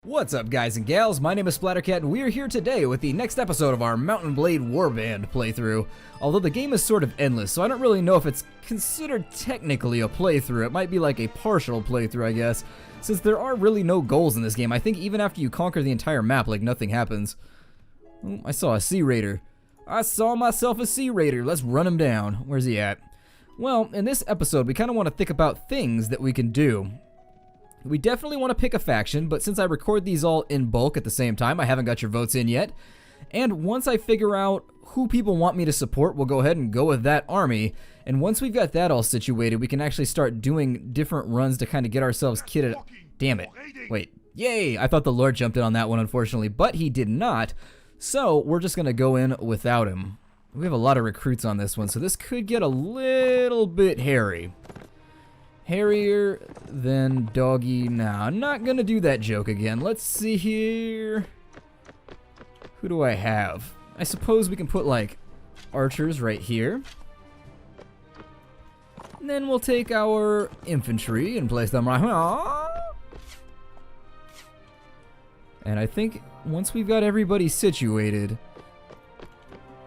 What's up, guys and gals? My name is Splattercat, and we are here today with the next episode of our Mountain Blade Warband playthrough. Although the game is sort of endless, so I don't really know if it's considered technically a playthrough. It might be like a partial playthrough, I guess, since there are really no goals in this game. I think even after you conquer the entire map, like, nothing happens. Oh, I saw a Sea Raider. I saw myself a Sea Raider. Let's run him down. Where's he at? Well, in this episode, we kind of want to think about things that we can do. We definitely want to pick a faction, but since I record these all in bulk at the same time, I haven't got your votes in yet. And once I figure out who people want me to support, we'll go ahead and go with that army. And once we've got that all situated, we can actually start doing different runs to kind of get ourselves kitted. Damn it. Wait. Yay! I thought the Lord jumped in on that one, unfortunately, but he did not. So we're just going to go in without him. We have a lot of recruits on this one, so this could get a little bit hairy. Hairier than doggy. Nah, I'm not gonna do that joke again. Let's see here. Who do I have? I suppose we can put, like, archers right here. And then we'll take our infantry and place them right here. And I think once we've got everybody situated,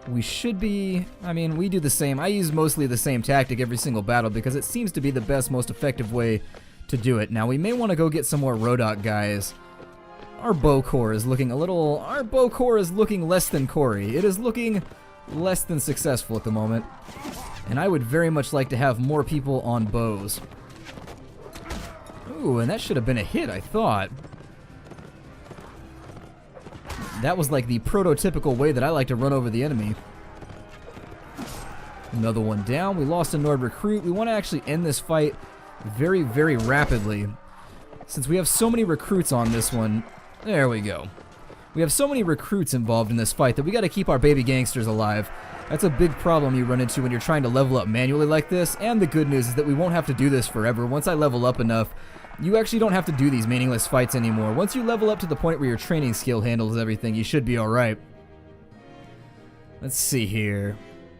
we should be, I mean, we do the same. I use mostly the same tactic every single battle because it seems to be the best, most effective way to do it. Now, we may want to go get some more Rodok guys. Our bow corps is looking less than Corey. It is looking less than successful at the moment. And I would very much like to have more people on bows. Ooh, and that should have been a hit, I thought. That was like the prototypical way that I like to run over the enemy. Another one down. We lost a Nord recruit. We want to actually end this fight very, very rapidly. Since we have so many recruits on this one. There we go. We have so many recruits involved in this fight that we got to keep our baby gangsters alive. That's a big problem you run into when you're trying to level up manually like this. And the good news is that we won't have to do this forever. Once I level up enough, you actually don't have to do these meaningless fights anymore. Once you level up to the point where your training skill handles everything, you should be alright. Let's see here.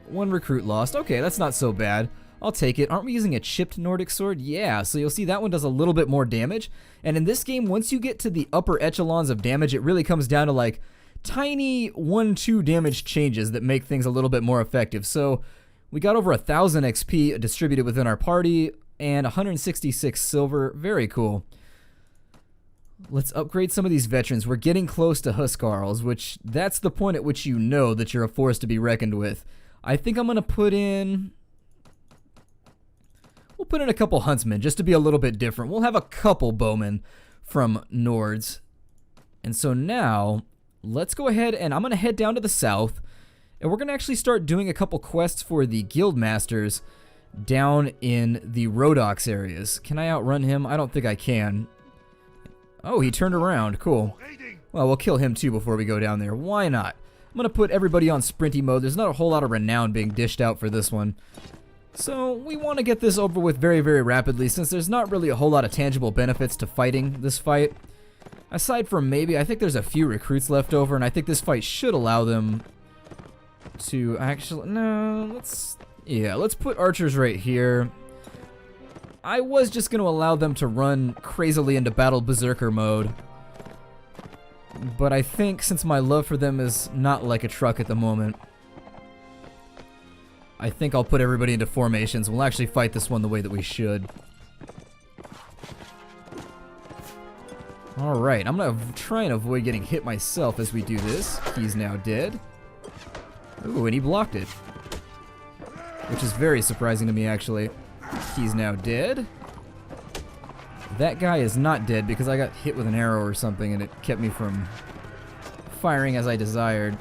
One recruit lost. Okay, that's not so bad. I'll take it. Aren't we using a chipped Nordic sword? Yeah, so you'll see that one does a little bit more damage. And in this game, once you get to the upper echelons of damage, it really comes down to like tiny 1-2 damage changes that make things a little bit more effective. So we got over 1,000 XP distributed within our party. And 166 silver. Very cool. Let's upgrade some of these veterans. We're getting close to Huskarls, which that's the point at which you know that you're a force to be reckoned with. I think I'm going to put in... We'll put in a couple huntsmen just to be a little bit different. We'll have a couple bowmen from Nords. And so now, let's go ahead and I'm going to head down to the south. And we're going to actually start doing a couple quests for the guild masters down in the Rodox areas. Can I outrun him? I don't think I can. Oh, he turned around. Cool. Well, we'll kill him too before we go down there. Why not? I'm going to put everybody on sprinty mode. There's not a whole lot of renown being dished out for this one. So we want to get this over with very, very rapidly since there's not really a whole lot of tangible benefits to fighting this fight. Aside from maybe, I think there's a few recruits left over and I think this fight should allow them to actually... No, let's put archers right here. I was just going to allow them to run crazily into battle berserker mode. But I think since my love for them is not like a truck at the moment, I think I'll put everybody into formations. We'll actually fight this one the way that we should. Alright, I'm going to try and avoid getting hit myself as we do this. He's now dead. Ooh, and he blocked it. Which is very surprising to me, actually. He's now dead. That guy is not dead because I got hit with an arrow or something and it kept me from firing as I desired.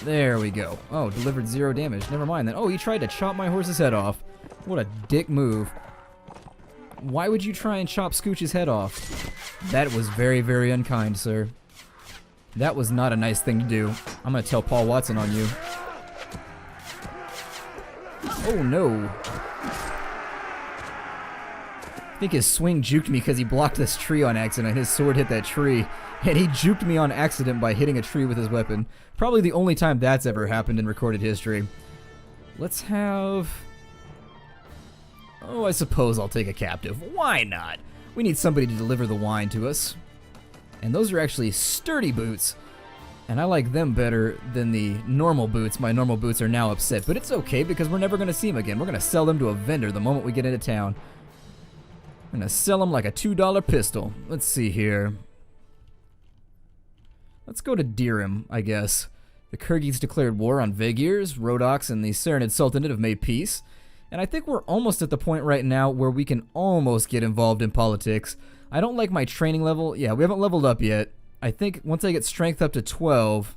There we go. Oh, delivered 0 damage. Never mind then. Oh, he tried to chop my horse's head off. What a dick move. Why would you try and chop Scooch's head off? That was very, very unkind, sir. That was not a nice thing to do. I'm gonna tell Paul Watson on you. Oh no. I think his swing juked me because he blocked this tree on accident. His sword hit that tree. And he juked me on accident by hitting a tree with his weapon. Probably the only time that's ever happened in recorded history. Let's have... Oh, I suppose I'll take a captive. Why not? We need somebody to deliver the wine to us. And those are actually sturdy boots. And I like them better than the normal boots. My normal boots are now upset, but it's okay because we're never going to see them again. We're going to sell them to a vendor the moment we get into town. I'm going to sell them like a $2 pistol. Let's see here. Let's go to Dirham, I guess. The Kyrgyz declared war on Vegirs. Rodox and the Serenid Sultanate have made peace. And I think we're almost at the point right now where we can almost get involved in politics. I don't like my training level. Yeah, we haven't leveled up yet. I think once I get strength up to 12,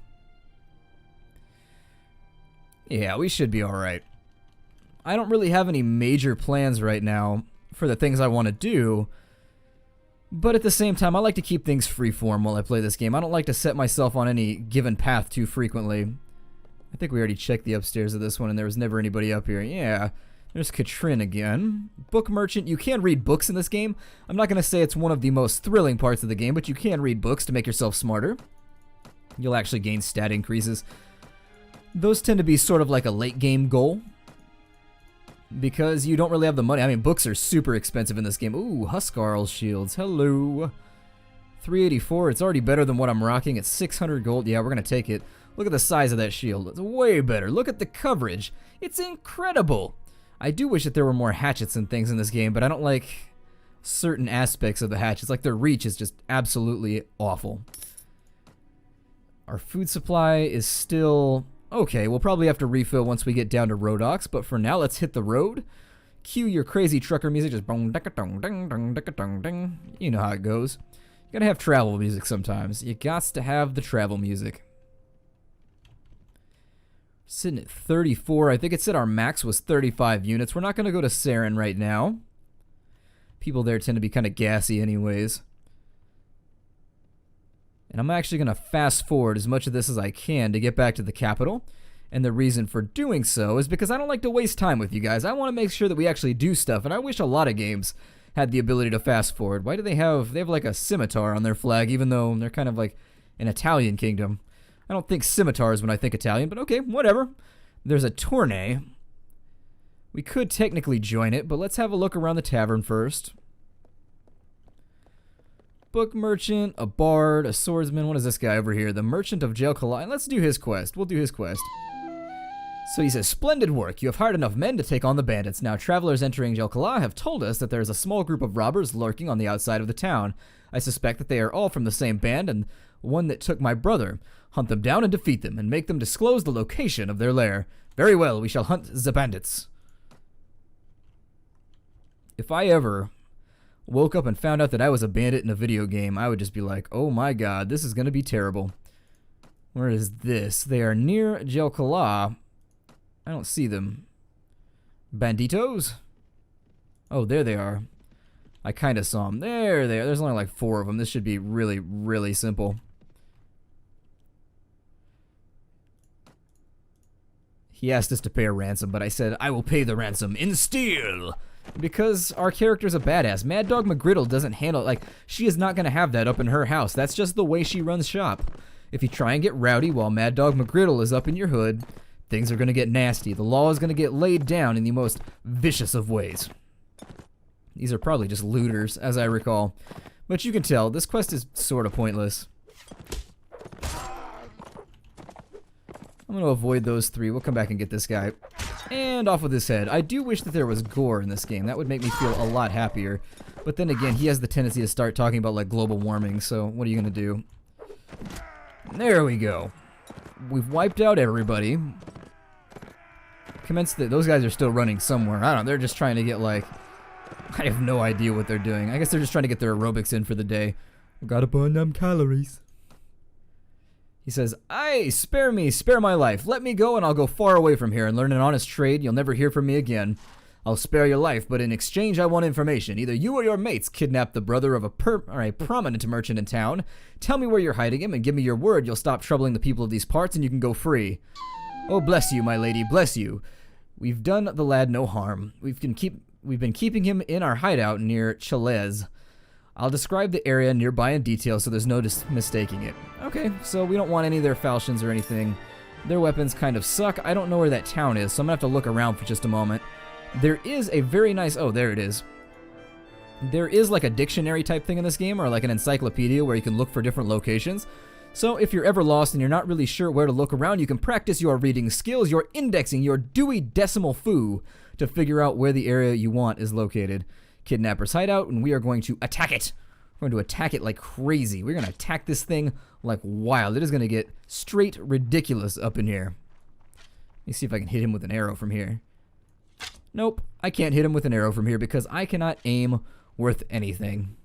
yeah, we should be alright. I don't really have any major plans right now for the things I want to do, but at the same time, I like to keep things freeform while I play this game. I don't like to set myself on any given path too frequently. I think we already checked the upstairs of this one, and there was never anybody up here. Yeah. There's Katrin again. Book merchant. You can read books in this game. I'm not going to say it's one of the most thrilling parts of the game, but you can read books to make yourself smarter. You'll actually gain stat increases. Those tend to be sort of like a late game goal, because you don't really have the money. I mean, books are super expensive in this game. Ooh, Huskarl's shields. Hello. 384. It's already better than what I'm rocking. It's 600 gold. Yeah, we're going to take it. Look at the size of that shield. It's way better. Look at the coverage. It's incredible. I do wish that there were more hatchets and things in this game, but I don't like certain aspects of the hatchets. Like, their reach is just absolutely awful. Our food supply is still okay. We'll probably have to refill once we get down to Rodox, but for now, let's hit the road. Cue your crazy trucker music, just bong, ding, ding, ding, ding, ding. You know how it goes. You gotta have travel music sometimes. You gots to have the travel music. Sitting at 34. I think it said our max was 35 units. We're not going to go to Saren right now. People there tend to be kind of gassy anyways. And I'm actually going to fast forward as much of this as I can to get back to the capital. And the reason for doing so is because I don't like to waste time with you guys. I want to make sure that we actually do stuff. And I wish a lot of games had the ability to fast forward. Why do they have like a scimitar on their flag, even though they're kind of like an Italian kingdom? I don't think scimitars when I think Italian, but okay, whatever. There's a tourney. We could technically join it, but let's have a look around the tavern first. Book merchant, a bard, a swordsman. What is this guy over here? The merchant of Jelkala. Let's do his quest. We'll do his quest. So he says, splendid work. You have hired enough men to take on the bandits. Now, travelers entering Jelkala have told us that there is a small group of robbers lurking on the outside of the town. I suspect that they are all from the same band and one that took my brother. Hunt them down and defeat them, and make them disclose the location of their lair. Very well, we shall hunt the bandits. If I ever woke up and found out that I was a bandit in a video game, I would just be like, oh my god, this is going to be terrible. Where is this? They are near Jelkala. I don't see them. Banditos? Oh, there they are. I kind of saw them. There they are. There's only like 4 of them. This should be really, really simple. He asked us to pay a ransom, but I said, I will pay the ransom in steel. Because our character's a badass. Mad Dog McGriddle doesn't handle it. Like, she is not going to have that up in her house. That's just the way she runs shop. If you try and get rowdy while Mad Dog McGriddle is up in your hood, things are going to get nasty. The law is going to get laid down in the most vicious of ways. These are probably just looters, as I recall. But you can tell, this quest is sort of pointless. I'm going to avoid those 3. We'll come back and get this guy. And off with his head. I do wish that there was gore in this game. That would make me feel a lot happier. But then again, he has the tendency to start talking about like global warming, so what are you going to do? There we go. We've wiped out everybody. Those guys are still running somewhere. I don't know. They're just trying to get like... I have no idea what they're doing. I guess they're just trying to get their aerobics in for the day. Gotta burn them calories. He says, aye, spare me, spare my life. Let me go and I'll go far away from here and learn an honest trade. You'll never hear from me again. I'll spare your life, but in exchange I want information. Either you or your mates kidnapped the brother of a prominent merchant in town. Tell me where you're hiding him and give me your word you'll stop troubling the people of these parts and you can go free. Oh, bless you, my lady, bless you. We've done the lad no harm. We've been keeping him in our hideout near Chalez. I'll describe the area nearby in detail so there's no mistaking it. Okay, so we don't want any of their falchions or anything. Their weapons kind of suck. I don't know where that town is, so I'm going to have to look around for just a moment. There is a very nice... Oh, there it is. There is like a dictionary type thing in this game, or like an encyclopedia where you can look for different locations. So if you're ever lost and you're not really sure where to look around, you can practice your reading skills, your indexing, your Dewey Decimal Foo to figure out where the area you want is located. Kidnapper's hideout, and we are going to attack it. We're going to attack it like crazy. We're going to attack this thing like wild. It is going to get straight ridiculous up in here. Let me see if I can hit him with an arrow from here. Nope, I can't hit him with an arrow from here because I cannot aim worth anything.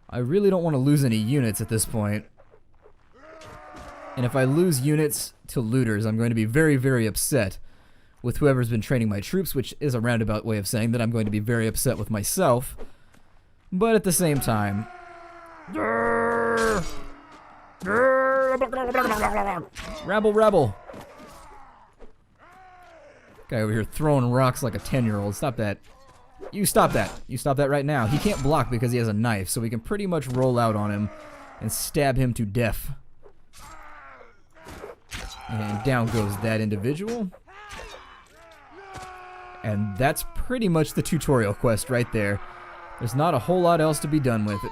I really don't want to lose any units at this point. And if I lose units to looters, I'm going to be very, very upset with whoever's been training my troops, which is a roundabout way of saying that I'm going to be very upset with myself. But at the same time... Rabble, rabble. Guy over here throwing rocks like a 10-year-old. Stop that. You stop that. You stop that right now. He can't block because he has a knife, so we can pretty much roll out on him and stab him to death. And down goes that individual. And that's pretty much the tutorial quest right there. There's not a whole lot else to be done with it.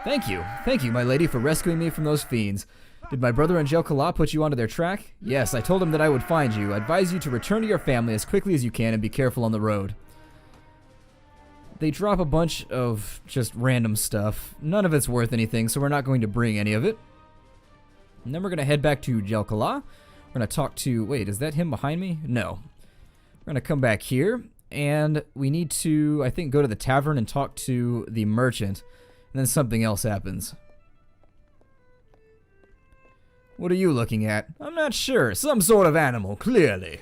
Thank you, my lady, for rescuing me from those fiends. Did my brother and Jelkala put you onto their track? Yes, I told him that I would find you. I advise you to return to your family as quickly as you can and be careful on the road. They drop a bunch of just random stuff. None of it's worth anything, so we're not going to bring any of it. And then we're going to head back to Jelkala. We're going to talk to... Wait, is that him behind me? No. We're going to come back here, and we need to, I think, go to the tavern and talk to the merchant. And then something else happens. What are you looking at? I'm not sure. Some sort of animal, clearly.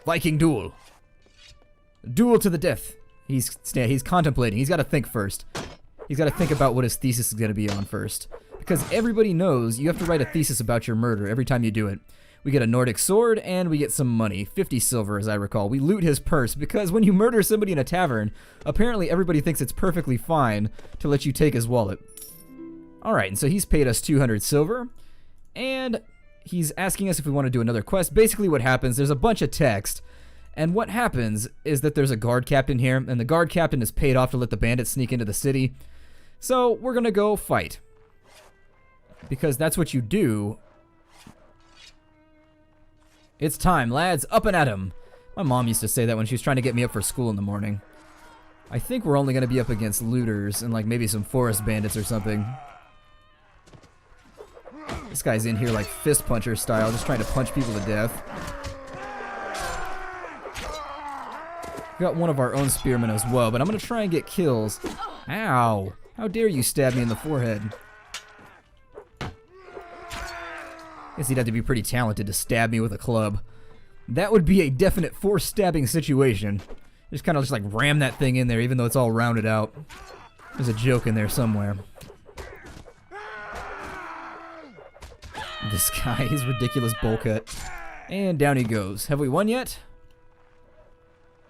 Viking duel. Duel to the death. He's contemplating. He's got to think first. He's got to think about what his thesis is going to be on first. Because everybody knows you have to write a thesis about your murder every time you do it. We get a Nordic sword, and we get some money. 50 silver, as I recall. We loot his purse, because when you murder somebody in a tavern, apparently everybody thinks it's perfectly fine to let you take his wallet. Alright, and so he's paid us 200 silver, and he's asking us if we want to do another quest. Basically what happens, there's a bunch of text, and what happens is that there's a guard captain here, and the guard captain is paid off to let the bandits sneak into the city. So we're gonna go fight. Because that's what you do. It's time, lads, up and at 'em. My mom used to say that when she was trying to get me up for school in the morning. I think we're only gonna be up against looters and like maybe some forest bandits or something. This guy's in here like fist puncher style, just trying to punch people to death. We got one of our own spearmen as well, but I'm gonna try and get kills. Ow! How dare you stab me in the forehead? Guess he'd have to be pretty talented to stab me with a club. That would be a definite force stabbing situation. Just kind of just like ram that thing in there even though it's all rounded out. There's a joke in there somewhere. This guy, his ridiculous bowl cut. And down he goes. Have we won yet?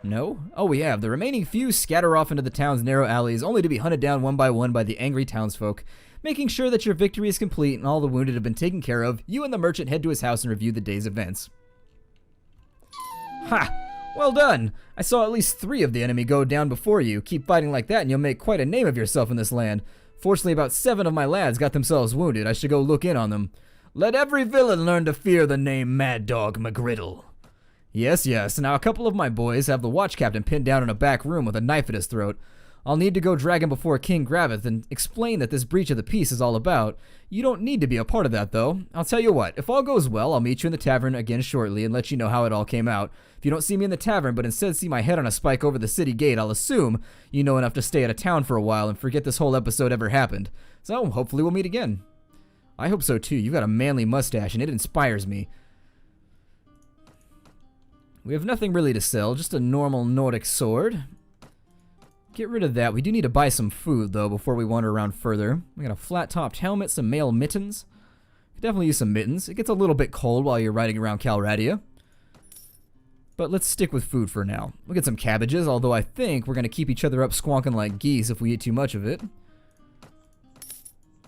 No? Oh, we have. The remaining few scatter off into the town's narrow alleys, only to be hunted down one by one by the angry townsfolk. Making sure that your victory is complete and all the wounded have been taken care of, you and the merchant head to his house and review the day's events. Ha! Well done! I saw at least 3 of the enemy go down before you. Keep fighting like that and you'll make quite a name of yourself in this land. Fortunately, about 7 of my lads got themselves wounded. I should go look in on them. Let every villain learn to fear the name Mad Dog McGriddle. Yes, yes. Now a couple of my boys have the watch captain pinned down in a back room with a knife at his throat. I'll need to go drag him before King Graveth and explain that this breach of the peace is all about. You don't need to be a part of that, though. I'll tell you what, if all goes well, I'll meet you in the tavern again shortly and let you know how it all came out. If you don't see me in the tavern, but instead see my head on a spike over the city gate, I'll assume you know enough to stay out of town for a while and forget this whole episode ever happened. So, hopefully we'll meet again. I hope so, too. You've got a manly mustache, and it inspires me. We have nothing really to sell, just a normal Nordic sword. Get rid of that. We do need to buy some food, though, before we wander around further. We got a flat-topped helmet, some mail mittens. Could definitely use some mittens. It gets a little bit cold while you're riding around Calradia. But let's stick with food for now. We'll get some cabbages, although I think we're going to keep each other up squonking like geese if we eat too much of it.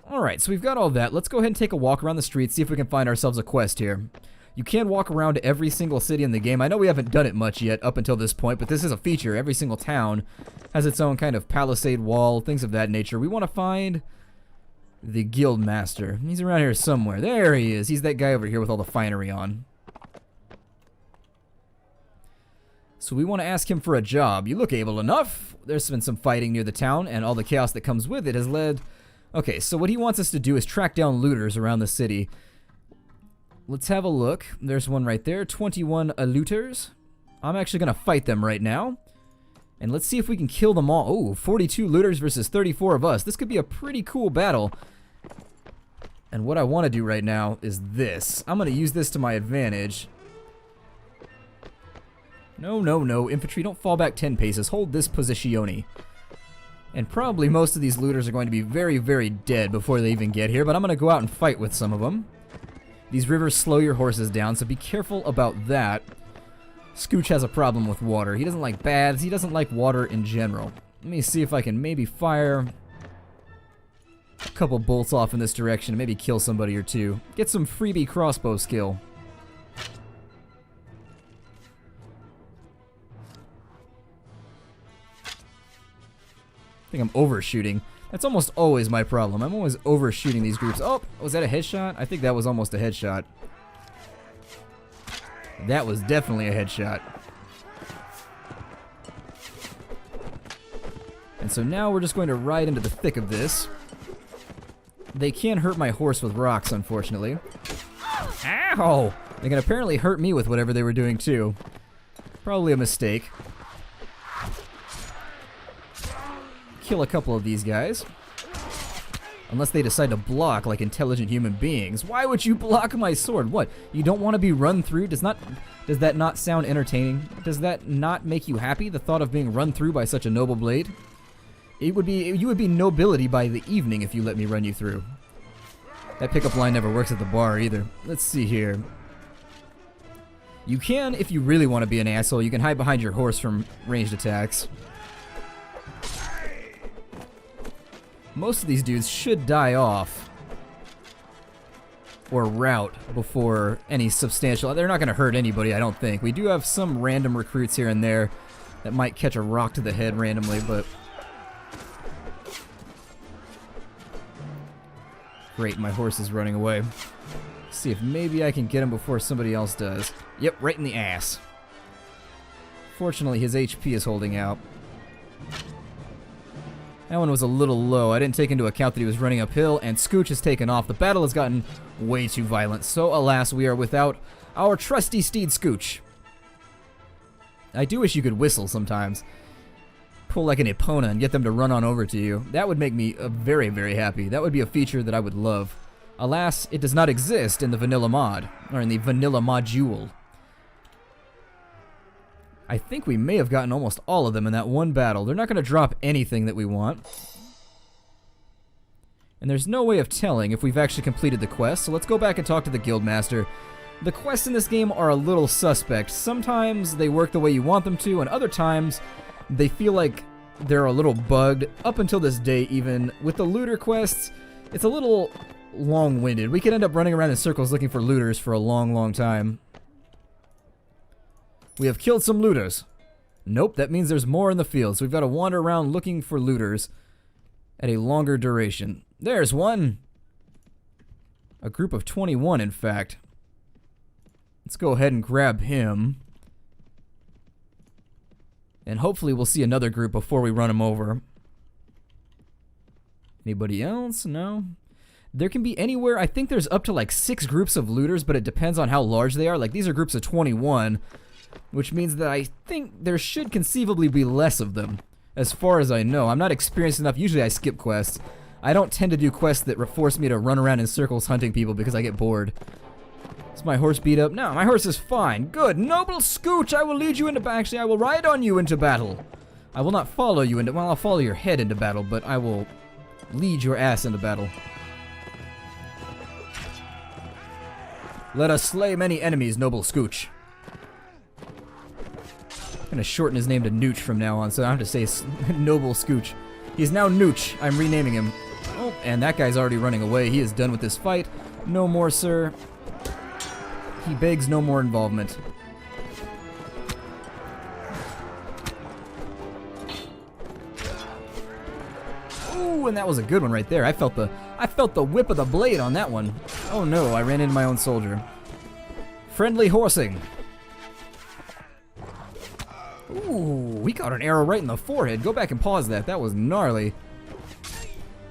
Alright, so we've got all that. Let's go ahead and take a walk around the street, see if we can find ourselves a quest here. You can walk around every single city in the game. I know we haven't done it much yet up until this point, but this is a feature. Every single town has its own kind of palisade wall, things of that nature. We want to find the guild master. He's around here somewhere. There he is. He's that guy over here with all the finery on. So we want to ask him for a job. You look able enough. There's been some fighting near the town, and all the chaos that comes with it has led... Okay, so what he wants us to do is track down looters around the city. Let's have a look. There's one right there. 21 looters. I'm actually going to fight them right now. And let's see if we can kill them all. Oh, 42 looters versus 34 of us. This could be a pretty cool battle. And what I want to do right now is this. I'm going to use this to my advantage. No, no, no. Infantry, don't fall back 10 paces. Hold this positione. And probably most of these looters are going to be very, very dead before they even get here. But I'm going to go out and fight with some of them. These rivers slow your horses down, so be careful about that. Scooch has a problem with water. He doesn't like baths. He doesn't like water in general. Let me see if I can maybe fire a couple bolts off in this direction and maybe kill somebody or two. Get some freebie crossbow skill. I think I'm overshooting. That's almost always my problem. I'm always overshooting these groups. Oh, was that a headshot? I think that was almost a headshot. That was definitely a headshot. And so now we're just going to ride into the thick of this. They can hurt my horse with rocks, unfortunately. Ow! They can apparently hurt me with whatever they were doing, too. Probably a mistake. Kill a couple of these guys. Unless they decide to block like intelligent human beings. Why would you block my sword? What? You don't want to be run through? Does that not sound entertaining? Does that not make you happy, the thought of being run through by such a noble blade? You would be nobility by the evening if you let me run you through. That pickup line never works at the bar either. Let's see here. You can, if you really want to be an asshole, you can hide behind your horse from ranged attacks. Most of these dudes should die off or rout before any substantial... They're not going to hurt anybody, I don't think. We do have some random recruits here and there that might catch a rock to the head randomly, but... Great, my horse is running away. Let's see if maybe I can get him before somebody else does. Yep, right in the ass. Fortunately, his HP is holding out. That one was a little low. I didn't take into account that he was running uphill, and Scooch has taken off. The battle has gotten way too violent, so alas, we are without our trusty steed Scooch. I do wish you could whistle sometimes. Pull like an Epona and get them to run on over to you. That would make me very, very happy. That would be a feature that I would love. Alas, it does not exist in the vanilla mod, or in the vanilla module. I think we may have gotten almost all of them in that one battle. They're not going to drop anything that we want. And there's no way of telling if we've actually completed the quest, so let's go back and talk to the guildmaster. The quests in this game are a little suspect. Sometimes they work the way you want them to, and other times they feel like they're a little bugged. Up until this day, even with the looter quests, it's a little long-winded. We could end up running around in circles looking for looters for a long, long time. We have killed some looters. Nope, that means there's more in the field, so we've got to wander around looking for looters at a longer duration. There's one! A group of 21, in fact. Let's go ahead and grab him. And hopefully we'll see another group before we run them over. Anybody else? No? There can be anywhere, I think there's up to like 6 groups of looters, but it depends on how large they are. Like these are groups of 21. Which means that I think there should conceivably be less of them, as far as I know. I'm not experienced enough. Usually I skip quests. I don't tend to do quests that force me to run around in circles hunting people because I get bored. Is my horse beat up? No, my horse is fine. Good. Noble Scooch, I will lead you into battle. Actually, I will ride on you into battle. I will not follow you into... Well, I'll follow your head into battle, but I will lead your ass into battle. Let us slay many enemies, Noble Scooch. I'm gonna shorten his name to Nooch from now on, so I have to say Noble Scooch. He's now Nooch. I'm renaming him. Oh, and that guy's already running away. He is done with this fight. No more, sir. He begs no more involvement. Ooh, and that was a good one right there. I felt the whip of the blade on that one. Oh no, I ran into my own soldier. Friendly horsing. Ooh, we got an arrow right in the forehead. Go back and pause that. That was gnarly.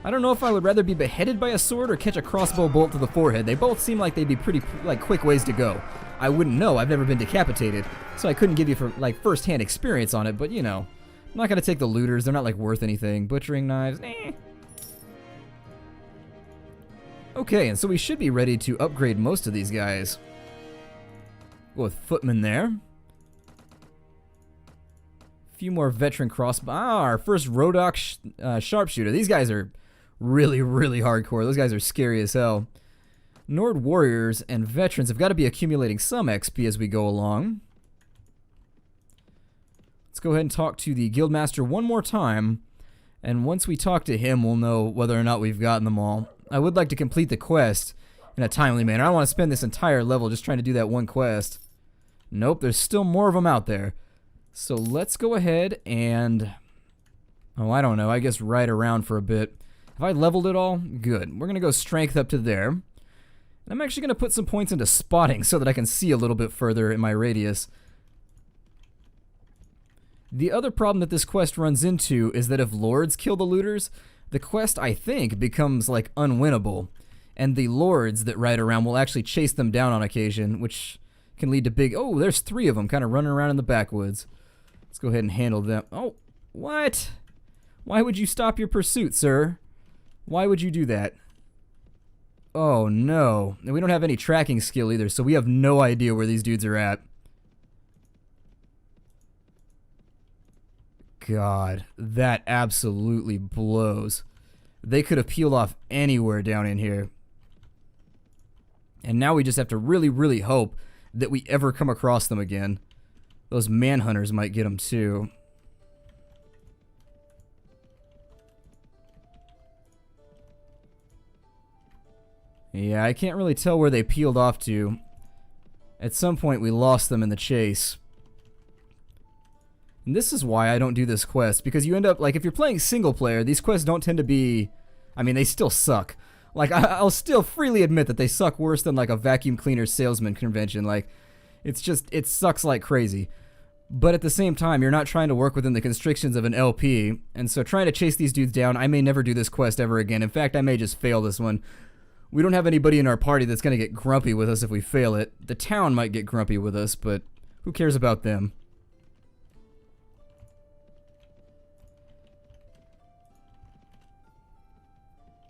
I don't know if I would rather be beheaded by a sword or catch a crossbow bolt to the forehead. They both seem like they'd be pretty, like, quick ways to go. I wouldn't know. I've never been decapitated, so I couldn't give you, first-hand experience on it, but, you know. I'm not gonna take the looters. They're not, like, worth anything. Butchering knives, eh. Okay, and so we should be ready to upgrade most of these guys. Go with footmen there. Few more veteran crossbow. Our first Rodok sharpshooter. These guys are really, really hardcore. Those guys are scary as hell. Nord warriors and veterans have got to be accumulating some XP as we go along. Let's go ahead and talk to the guildmaster one more time, and once we talk to him, we'll know whether or not we've gotten them all. I would like to complete the quest in a timely manner. I don't want to spend this entire level just trying to do that one quest. Nope, there's still more of them out there. So let's go ahead and, oh, I don't know, I guess ride around for a bit. Have I leveled it all? Good. We're going to go strength up to there. And I'm actually going to put some points into spotting so that I can see a little bit further in my radius. The other problem that this quest runs into is that if lords kill the looters, the quest, I think, becomes, like, unwinnable. And the lords that ride around will actually chase them down on occasion, which can lead to big... Oh, there's 3 of them kind of running around in the backwoods. Let's go ahead and handle them. Oh, what? Why would you stop your pursuit, sir? Why would you do that? Oh, no. And we don't have any tracking skill either, so we have no idea where these dudes are at. God, that absolutely blows. They could have peeled off anywhere down in here. And now we just have to really, really hope that we ever come across them again. Those manhunters might get them too. Yeah, I can't really tell where they peeled off to. At some point we lost them in the chase. And this is why I don't do this quest, because you end up, like, if you're playing single player, these quests don't tend to be, I mean, they still suck. Like, I'll still freely admit that they suck worse than, like, a vacuum cleaner salesman convention. Like, it's just, it sucks like crazy. But at the same time, you're not trying to work within the constrictions of an LP, and so trying to chase these dudes down, I may never do this quest ever again. In fact, I may just fail this one. We don't have anybody in our party that's going to get grumpy with us if we fail it. The town might get grumpy with us, but who cares about them?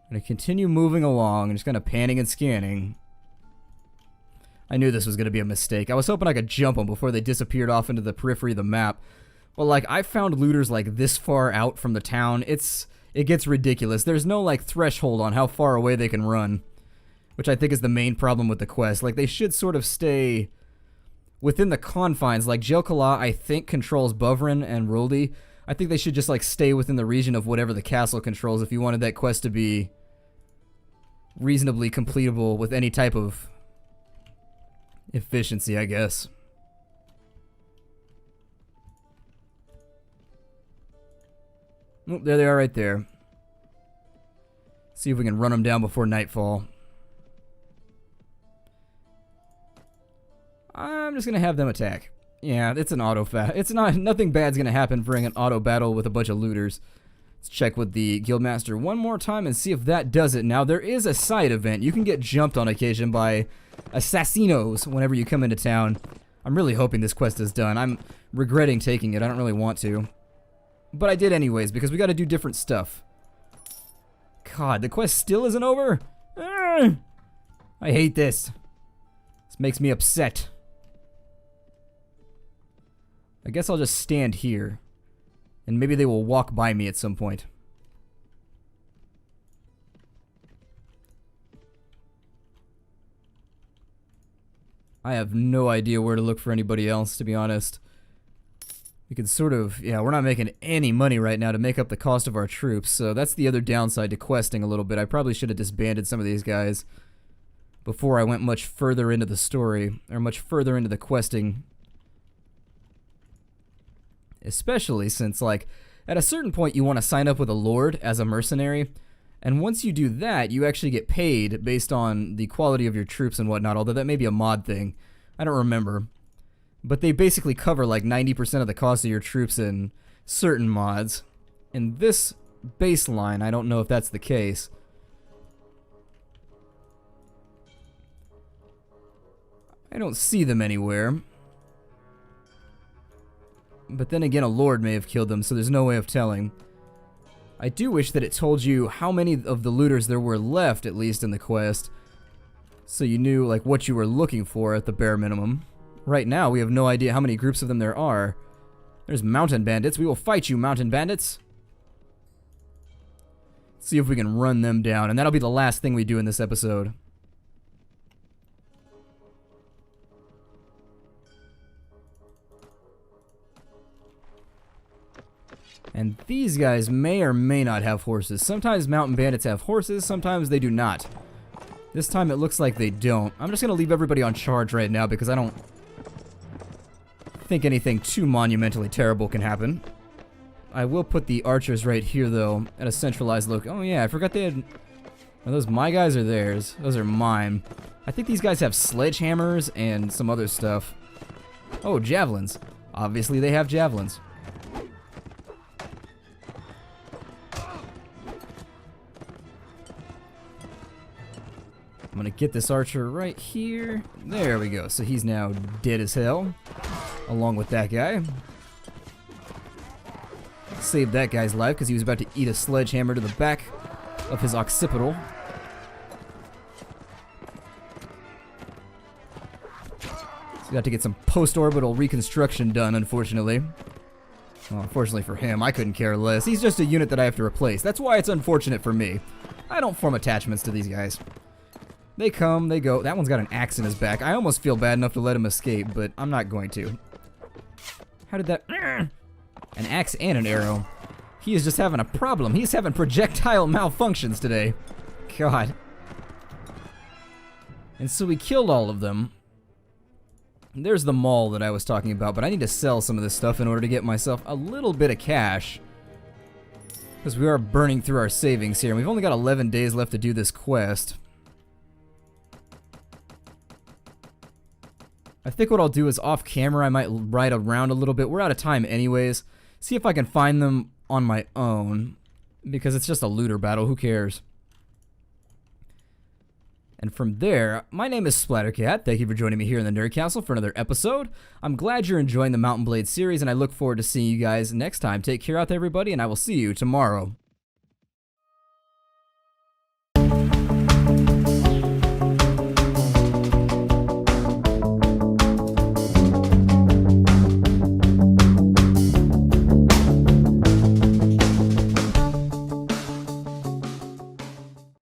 I'm going to continue moving along and just kind of panning and scanning. I knew this was going to be a mistake. I was hoping I could jump them before they disappeared off into the periphery of the map. But, like, I found looters, like, this far out from the town. It gets ridiculous. There's no, like, threshold on how far away they can run, which I think is the main problem with the quest. Like, they should sort of stay within the confines. Like, Jelkala, I think, controls Bovrin and Ruldi. I think they should just, like, stay within the region of whatever the castle controls if you wanted that quest to be reasonably completable with any type of efficiency, I guess. Oh, there they are right there. See if we can run them down before nightfall. I'm just gonna have them attack. Yeah, it's an auto nothing bad's gonna happen during an auto battle with a bunch of looters. Let's check with the guildmaster one more time and see if that does it. Now, there is a side event. You can get jumped on occasion by assassinos whenever you come into town. I'm really hoping this quest is done. I'm regretting taking it. I don't really want to. But I did anyways, because we gotta do different stuff. God, the quest still isn't over? I hate this. This makes me upset. I guess I'll just stand here. And maybe they will walk by me at some point. I have no idea where to look for anybody else, to be honest. We could sort of, yeah, we're not making any money right now to make up the cost of our troops, so that's the other downside to questing a little bit. I probably should have disbanded some of these guys. before I went much further into the story, or much further into the questing. Especially since, like, at a certain point you want to sign up with a lord as a mercenary, and once you do that, you actually get paid based on the quality of your troops and whatnot, although that may be a mod thing. I don't remember. But they basically cover like 90% of the cost of your troops in certain mods. In this baseline, I don't know if that's the case. I don't see them anywhere. But then again, a lord may have killed them, so there's no way of telling. I do wish that it told you how many of the looters there were left, at least in the quest, so you knew like what you were looking for at the bare minimum. Right now, we have no idea how many groups of them there are. There's mountain bandits. We will fight you, mountain bandits. See if we can run them down, and that'll be the last thing we do in this episode. And these guys may or may not have horses. Sometimes mountain bandits have horses, sometimes they do not. This time it looks like they don't. I'm just going to leave everybody on charge right now because I don't think anything too monumentally terrible can happen. I will put the archers right here, though, at a centralized look. Oh yeah, I forgot they had... Are those my guys or theirs? Those are mine. I think these guys have sledgehammers and some other stuff. Oh, javelins. Obviously they have javelins. I'm gonna get this archer right here. There we go. So he's now dead as hell, along with that guy. Saved that guy's life because he was about to eat a sledgehammer to the back of his occipital. So we got to get some post-orbital reconstruction done, unfortunately. Well, unfortunately for him, I couldn't care less. He's just a unit that I have to replace. That's why it's unfortunate for me. I don't form attachments to these guys. They come, they go. That one's got an axe in his back. I almost feel bad enough to let him escape, but I'm not going to. How did that... An axe and an arrow. He is just having a problem. He's having projectile malfunctions today. God. And so we killed all of them. There's the mall that I was talking about, but I need to sell some of this stuff in order to get myself a little bit of cash. Because we are burning through our savings here, and we've only got 11 days left to do this quest. I think what I'll do is off camera I might ride around a little bit. We're out of time anyways. See if I can find them on my own. Because it's just a looter battle, who cares? And from there, my name is Splattercat. Thank you for joining me here in the Nerd Castle for another episode. I'm glad you're enjoying the Mountain Blade series, and I look forward to seeing you guys next time. Take care out there, everybody, and I will see you tomorrow.